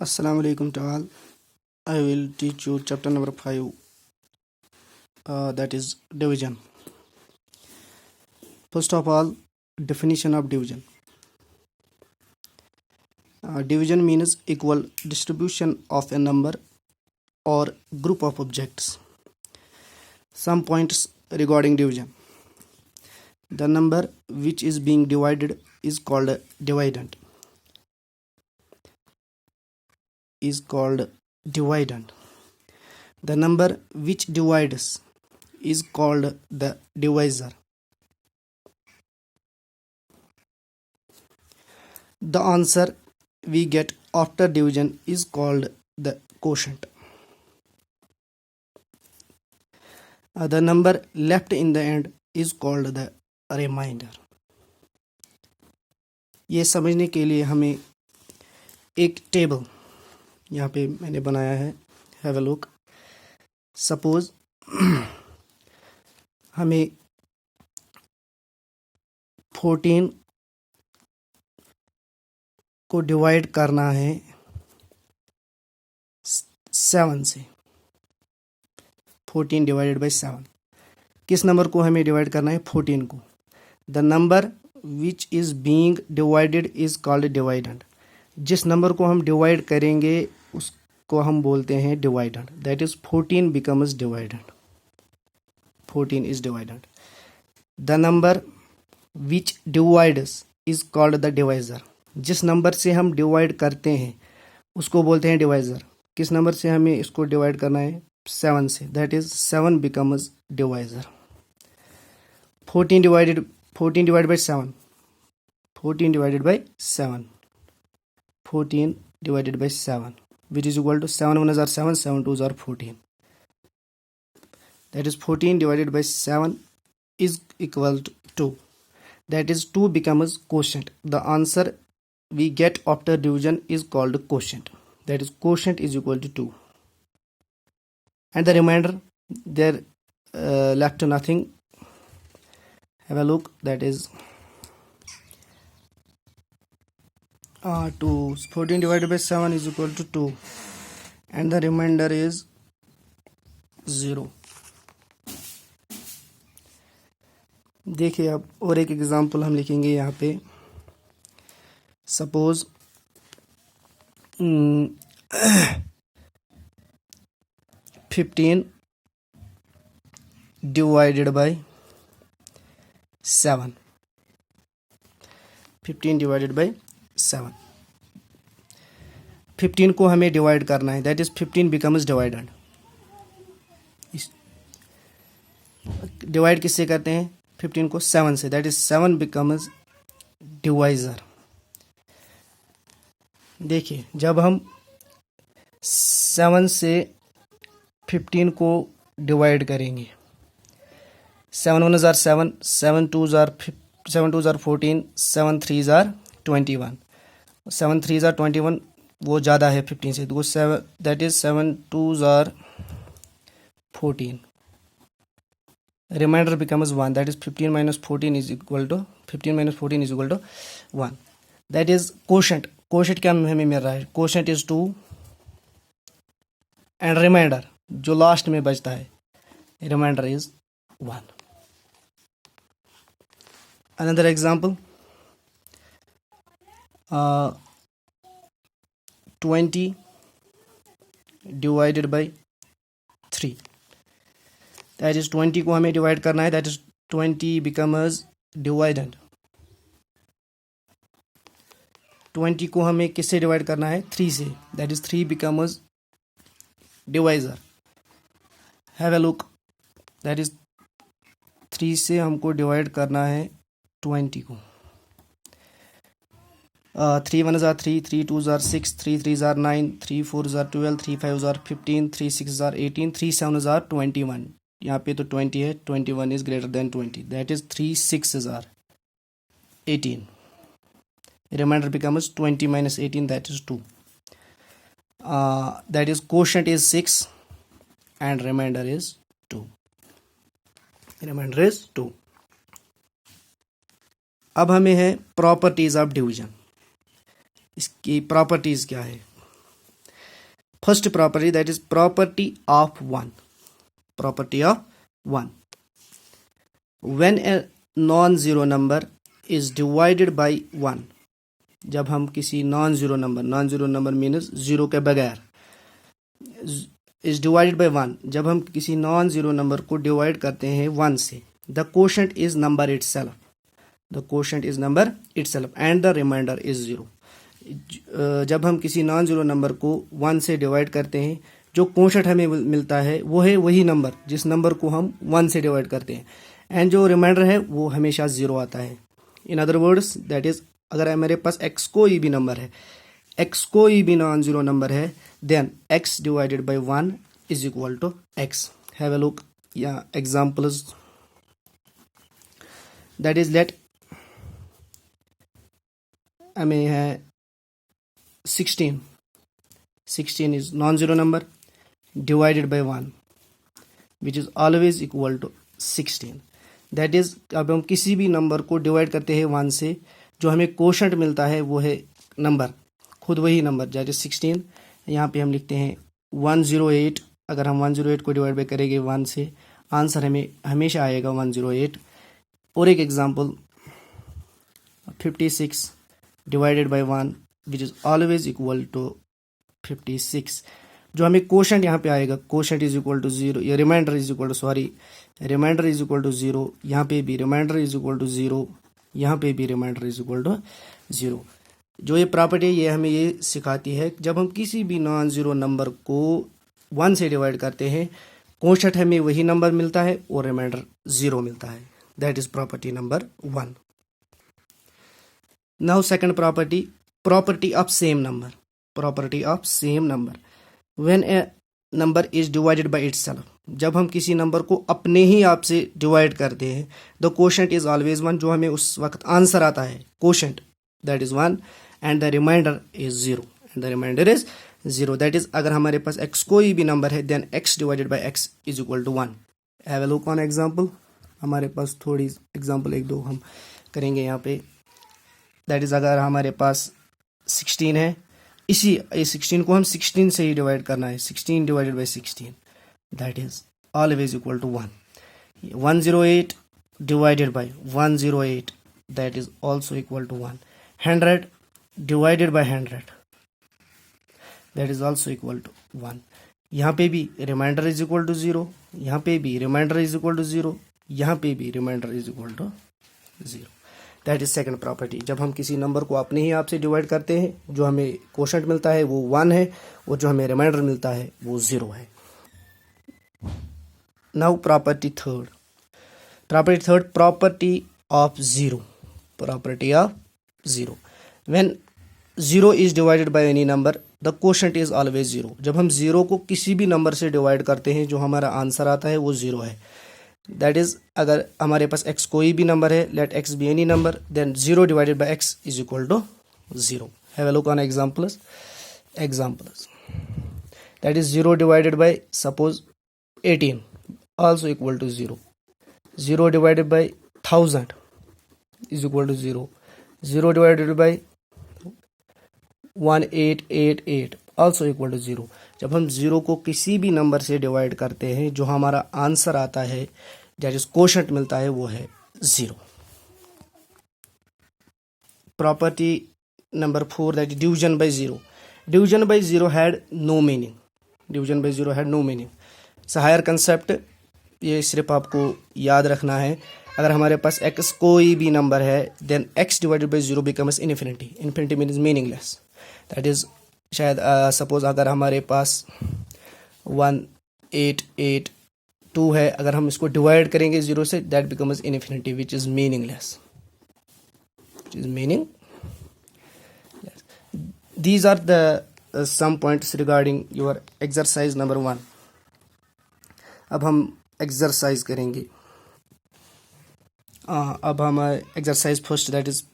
Assalamu alaikum to all. I will teach you chapter number 5, that is division. First of all, definition of division. Division means equal distribution of a number or group of objects. Some points regarding division. The number which is being divided is called dividend. The number which divides is called the divisor. The answer we get after division is called the quotient. The number left in the end is called the remainder. ये समझने के लिए हमें एक table यहाँ पे मैंने बनाया है. Have a look. सपोज हमें 14 को डिवाइड करना है 7 से. 14 डिवाइडेड बाई 7. किस नंबर को हमें डिवाइड करना है? 14 को. The number which is being divided is called dividend. जिस नंबर को हम डिवाइड करेंगे उसको हम बोलते हैं dividend. That is 14 becomes dividend. 14 is dividend. The number which divides is called the divisor. जिस नंबर से हम डिवाइड करते हैं उसको बोलते हैं डिवाइजर. किस नंबर से हमें इसको डिवाइड करना है? 7 से. That is 7 becomes divisor. 14 divided by 7. 14 divided by 7. 14 divided by 7, which is equal to 7 1s are 7, 7 2s are 14. That is 14 divided by 7 is equal to 2. That is 2 becomes quotient. The answer we get after division is called quotient. That is quotient is equal to 2. And the remainder, there left nothing. Have a look. That is 2. 14 divided by 7 is equal to 2, and the remainder is 0. देखिए अब और एक example हम लिखेंगे यहाँ पे. Suppose 15 divided by 7. 15 divided by 7. 15 को हमें डिवाइड करना है. That is 15 becomes divided. Divide किससे करते हैं? 15 को 7 से. That is 7 becomes divisor. देखिए जब हम 7 से 15 को डिवाइड करेंगे, 7 1s are 7, 7 2s are 14, 7 3s are 21. 7 3s are 21, वो ज़्यादा है 15 से, तो 7, that is 7 2s are 14. Remainder becomes 1. That is 15 minus 14 is equal to 1. That is quotient. Quotient क्या हमें मिल रहा है? कोशेंट इज 2 एंड रिमाइंडर जो लास्ट में बचता है, remainder is 1. Another example, 20 divided by 3. That is 20 को हमें डिवाइड करना है. That is 20 becomes dividend. 20 को हमें किससे डिवाइड करना है? 3 से. That is 3 becomes divisor. Have a look. That is 3 से हमको डिवाइड करना है 20 को. 3 1s are 3, 3 2s are 6, 3 3s are 9, 3 4s are 12, 3 5s are 15, 3 6s are 18, 3 7s are 21. यहाँ पे तो 20 है. 21 is greater than 20. That is 3 6s are 18. Remainder becomes 20 minus 18, that is 2. That is quotient is 6 and remainder is 2. Remainder is 2. अब हमें है properties of division. इसकी properties क्या है? First property, that is property of 1. Property of 1. When a non-zero number is divided by 1, जब हम किसी non-zero number means zero के बगैर, is divided by 1, जब हम किसी non-zero number को divide करते हैं 1 से, the quotient is number itself. The quotient is number itself and the remainder is 0. जब हम किसी नॉन ज़ीरो नंबर को 1 से डिवाइड करते हैं, जो क्वोशंट हमें मिलता है वो है वही नंबर जिस नंबर को हम 1 से डिवाइड करते हैं, एंड जो रिमाइंडर है वो हमेशा 0 आता है. In other words, that is अगर मेरे पास x कोई भी नंबर है, x कोई भी नॉन ज़ीरो नंबर है, then x divided by 1 is equal to x. Have a look या एग्जांपल्स. दैट इज लेट हमें है 16 is non-zero number divided by 1 which is always equal to 16. That is, अब हम किसी भी नंबर को divide करते हैं 1 से, जो हमें क्वोशंट मिलता है वो है नंबर, खुद वही नंबर दैट इज 16. यहाँ पे हम लिखते हैं 108. अगर हम 108 को डिवाइड बाय करेंगे 1 से, आंसर हमें हमेशा आएगा 108. और एक example 56 divided by 1 which is always equal to 56. जो हमें क्वोशंट यहाँ पे आएगा, क्वोशंट इज इक्वल टू 0, या remainder is equal to remainder is equal to 0. यहाँ पे भी रिमाइंडर इज इक्वल टू 0, यहाँ पे भी रिमाइंडर इज इक्वल टू 0. जो ये प्रॉपर्टी है ये हमें ये सिखाती है, जब हम किसी भी नॉन ज़ीरो नंबर को 1 से डिवाइड करते हैं, क्वोशंट हमें वही नंबर मिलता है और रिमाइंडर 0 मिलता है. That is property number 1. Now second property, property of same number. Property of same number. When a number is divided by itself, जब हम किसी नंबर को अपने ही आप से डिवाइड करते हैं, the quotient is always 1, जो हमें उस वक्त आंसर आता है quotient that is 1 and the remainder is 0. And the remainder is 0. That is, अगर हमारे पास x कोई भी नंबर है, then x divided by x is equal to 1. Have a look on example. हमारे पास थोड़ी एग्जाम्पल 1-2 हम करेंगे यहाँ पे. दैट इज़, अगर हमारे पास 16 है, इसी 16 को हम 16 से ही डिवाइड करना है, 16 divided by 16, that is always equal to 1. 108 divided by 108, that is also equal to 1. 100 divided by 100, that is also equal to 1. यहाँ पे भी रिमाइंडर इज इक्वल टू 0, यहाँ पे भी रिमाइंडर इज इक्वल टू 0, यहाँ पे भी remainder is equal to 0. That is second property. जब हम किसी नंबर को अपने ही आप से डिवाइड करते हैं, जो हमें क्वोशंट मिलता है वो 1 है और जो हमें रिमाइंडर मिलता है वो 0 है. Now property third. Property of 0. Property of 0. When 0 is divided by any number, the quotient is always 0. जब हम 0 को किसी भी नंबर से डिवाइड करते हैं, जो हमारा आंसर आता है वो 0 है. दैट इज, अगर हमारे पास x कोई भी नंबर है, let x be any number, then 0 divided by x is equal to 0. Have a look on examples. That is 0 divided by suppose 18 also equal to 0. 0 divided by 1000 is equal to 0. 0 divided by 1888 also equal to 0. जब हम 0 को किसी भी number से divide करते हैं, जो हमारा आंसर आता है, दैट इज क्वोशंट मिलता है, वो है 0. Property number 4, that is division by 0. Division by 0 had no meaning. Division by 0 had no meaning. It's higher concept, ये सिर्फ आपको याद रखना है. अगर हमारे पास x कोई भी नंबर है, then x divided by 0 becomes infinity. Infinity means meaningless. That is, शायद सपोज अगर हमारे पास 1882 है, अगर हम इसको डिवाइड करेंगे 0 से, that becomes infinity which is meaningless. These are the some points regarding your exercise number 1. अब हम एक्सरसाइज करेंगे. अब हम exercise first, that is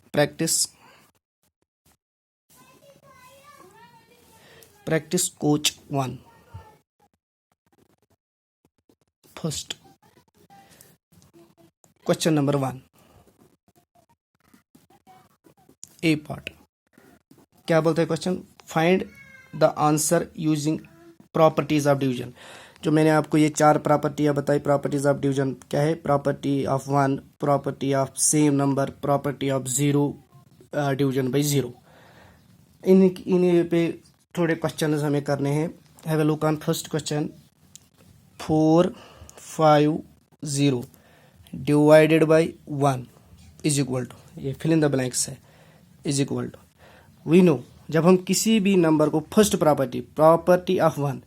practice coach 1. First question number 1, A part. क्या बोलते हैं question? Find the answer using properties of division. जो मैंने आपको ये 4 प्रॉपर्टियाँ बताई, प्रॉपर्टीज ऑफ डिवीजन क्या है? Property of 1, property of same number, property of 0, division by 0। इन पे थोड़े क्वेश्चन हमें करने हैं। Have a look on first question. 4, 5, 0 divided by 1 is equal to, ये फिल इन द ब्लैंक्स है, is equal to. We know जब हम किसी भी नंबर को फर्स्ट प्रॉपर्टी ऑफ 1,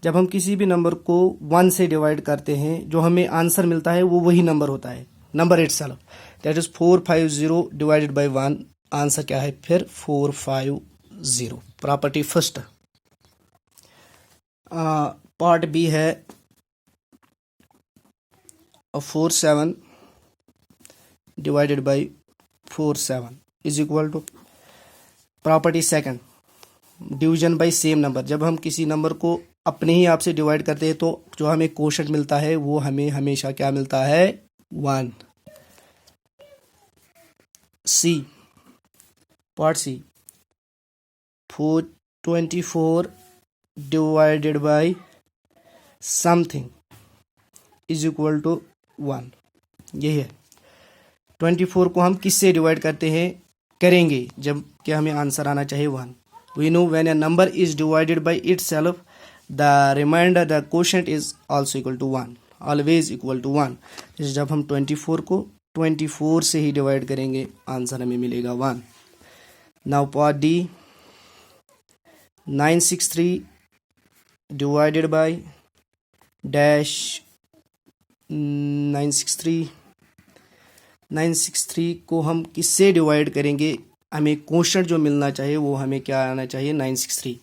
जब हम किसी भी नंबर को 1 से डिवाइड करते हैं जो हमें आंसर मिलता है वो वही नंबर होता है, number itself. That is 450 divided by 1, answer क्या है फिर? 450। Property first. पार्ट बी है 47 divided by 47 is equal to. Property second, division by same number. जब हम किसी नंबर को अपने ही आप से डिवाइड करते हैं तो जो हमें कोशेंट मिलता है वो हमें हमेशा क्या मिलता है? 1। C, part C, 424 divided by something is equal to 1। यही है। 24 को हम किससे डिवाइड करेंगे जब क्या हमें आंसर आना चाहिए 1। We know when a number is divided by itself the remainder, the quotient is also equal to 1, always equal to 1। जैसे जब हम 24 को 24 से ही डिवाइड करेंगे आंसर हमें मिलेगा 1। Now part D, 963 divided by dash 963 को हम किससे डिवाइड करेंगे? हमें क्वोशंट जो मिलना चाहिए वो हमें क्या आना चाहिए? 963।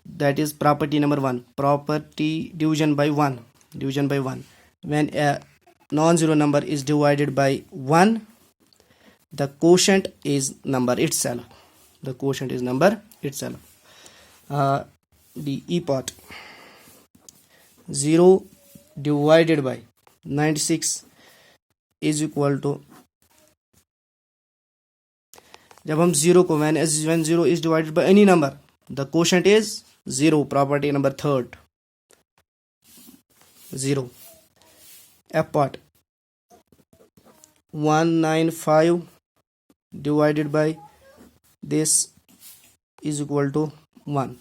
That is property number 1, property division by 1, division by 1। When a non zero number is divided by 1 the quotient is number itself, the quotient is number itself. The E part, 0 divided by 96 is equal to, जब हम 0 को when 0 is divided by any number the quotient is 0, property number 3rd, 0। F part, 195 divided by this is equal to 1।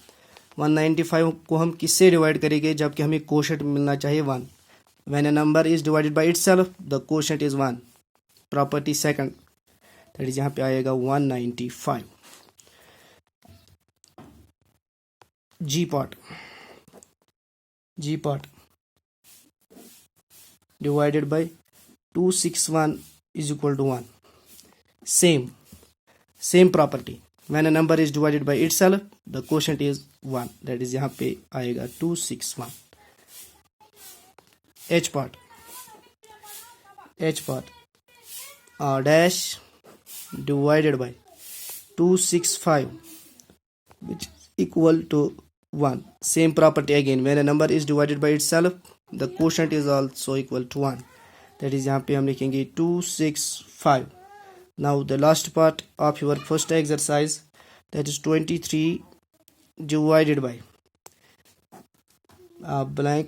195 को हम किससे divide करेंगे जबकि हमें quotient मिलना चाहिए 1। When a number is divided by itself the quotient is 1, property second, that is यहाँ पे आएगा 195। G part, divided by 261 is equal to 1। Same property, when a number is divided by itself the quotient is 1, that is यहाँ पे आएगा 261। H part, dash divided by 265 which is equal to 1। same property again, when a number is divided by itself the quotient is also equal to 1, that is यहाँ पे हम लिखेंगे 265। now the last part of your first exercise, that is 23 divided by blank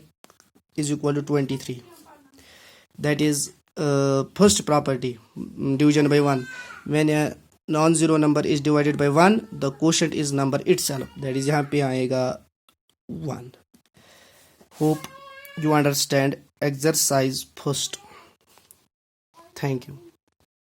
is equal to 23, that is first property, division by 1। when a non-zero number is divided by 1 the quotient is number itself, that is यहाँ पे आएगा 1। hope you understand exercise first। thank you।